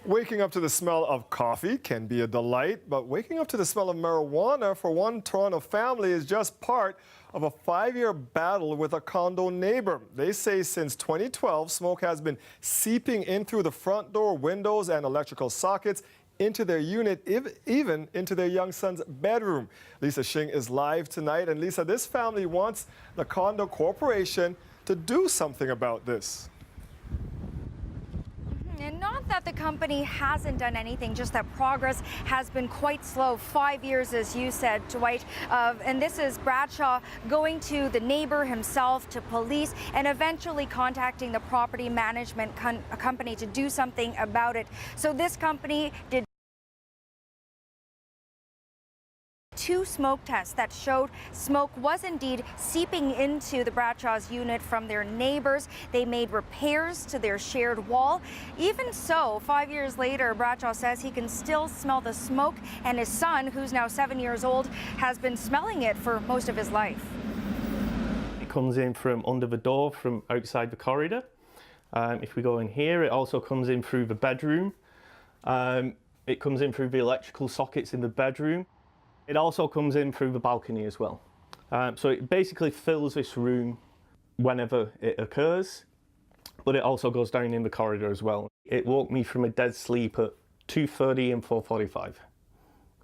Waking up to the smell of coffee can be a delight, but waking up to the smell of marijuana for one Toronto family is just part of a 5-year battle with a condo neighbor. They say since 2012, smoke has been seeping in through the front door, windows, and electrical sockets into their unit, even into their young son's bedroom. Lisa Shing is live tonight. And Lisa, this family wants the Condo Corporation to do something about this. And not that the company hasn't done anything, just that progress has been quite slow. 5 years, as you said, Dwight. And this is Bradshaw going to the neighbor himself, to police, and eventually contacting the property management company to do something about it. So this company did 2 smoke tests that showed smoke was indeed seeping into the Bradshaw's unit from their neighbors. They made repairs to their shared wall. Even so, 5 years later, Bradshaw says he can still smell the smoke, and his son, who's now 7 years old, has been smelling it for most of his life. It comes in from under the door, from outside the corridor. If we go in here, it also comes in through the bedroom. It comes in through the electrical sockets in the bedroom. It also comes in through the balcony as well. So it basically fills this room whenever it occurs, but it also goes down in the corridor as well. It woke me from a dead sleep at 2:30 and 4:45.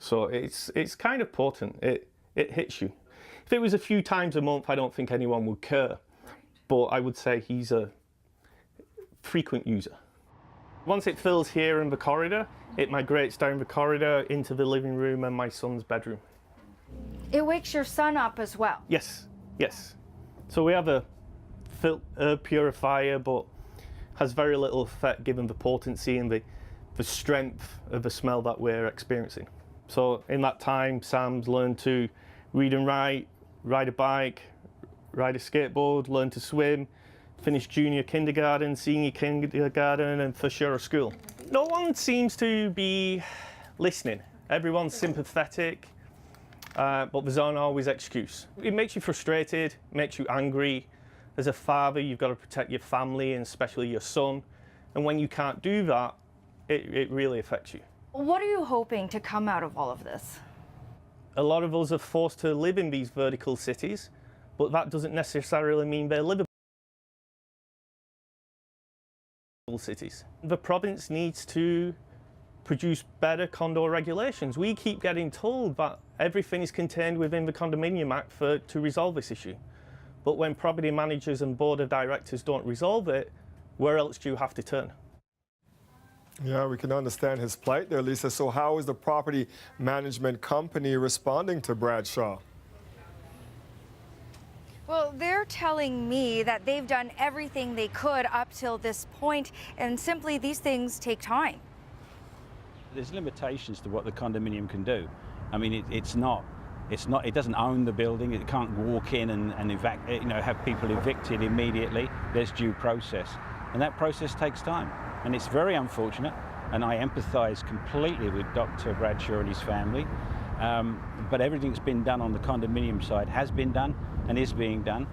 So it's kind of potent. It hits you. If it was a few times a month, I don't think anyone would care. But I would say he's a frequent user. Once it fills here in the corridor, it migrates down the corridor into the living room and my son's bedroom. It wakes your son up as well? Yes, yes. So we have a purifier, but has very little effect given the potency and the strength of the smell that we're experiencing. So in that time, Sam's learned to read and write, ride a bike, ride a skateboard, learn to swim, finished junior kindergarten, senior kindergarten, and first year of school. No one seems to be listening. Everyone's sympathetic, but there's not always excuse. It makes you frustrated, makes you angry. As a father, you've got to protect your family, and especially your son. And when you can't do that, it really affects you. What are you hoping to come out of all of this? A lot of us are forced to live in these vertical cities, but that doesn't necessarily mean they're livable cities. The province needs to produce better condo regulations. We keep getting told that everything is contained within the Condominium Act to resolve this issue. But when property managers and board of directors don't resolve it, where else do you have to turn? Yeah, we can understand his plight there, Lisa. So how is the property management company responding to Bradshaw? Well, they're telling me that they've done everything they could up till this point, and simply these things take time. There's limitations to what the condominium can do. I mean, it doesn't own the building. It can't walk in and have people evicted immediately. There's due process, and that process takes time, and it's very unfortunate. And I empathise completely with Dr. Bradshaw and his family. But everything that's been done on the condominium side has been done and is being done.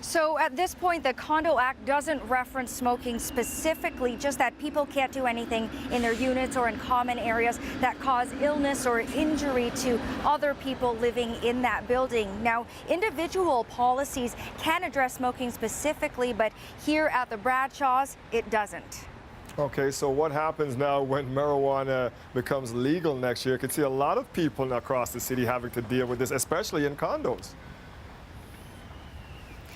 So at this point, the Condo Act doesn't reference smoking specifically, just that people can't do anything in their units or in common areas that cause illness or injury to other people living in that building. Now, individual policies can address smoking specifically, but here at the Bradshaws, it doesn't. Okay, so what happens now when marijuana becomes legal next year? I could see a lot of people across the city having to deal with this, especially in condos.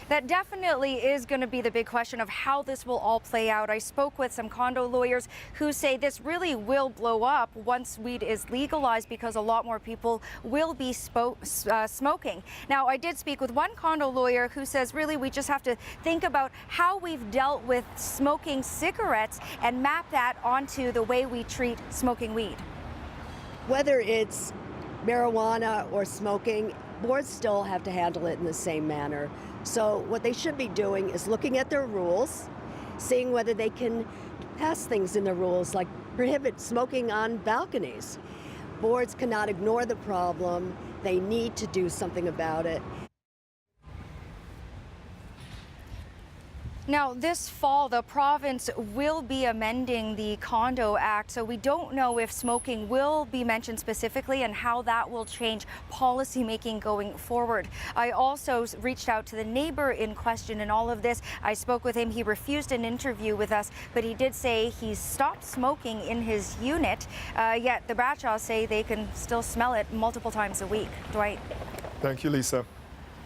That definitely is going to be the big question of how this will all play out. I spoke with some condo lawyers who say this really will blow up once weed is legalized because a lot more people will be smoking. Now, I did speak with one condo lawyer who says really we just have to think about how we've dealt with smoking cigarettes and map that onto the way we treat smoking weed. Whether it's marijuana or smoking, boards still have to handle it in the same manner. So what they should be doing is looking at their rules, seeing whether they can pass things in the rules, like prohibit smoking on balconies. Boards cannot ignore the problem. They need to do something about it. Now, this fall, the province will be amending the Condo Act, so we don't know if smoking will be mentioned specifically and how that will change policy making going forward. I also reached out to the neighbor in question in all of this. I spoke with him. He refused an interview with us, but he did say he's stopped smoking in his unit, yet the Bradshaws say they can still smell it multiple times a week. Dwight. Thank you, Lisa.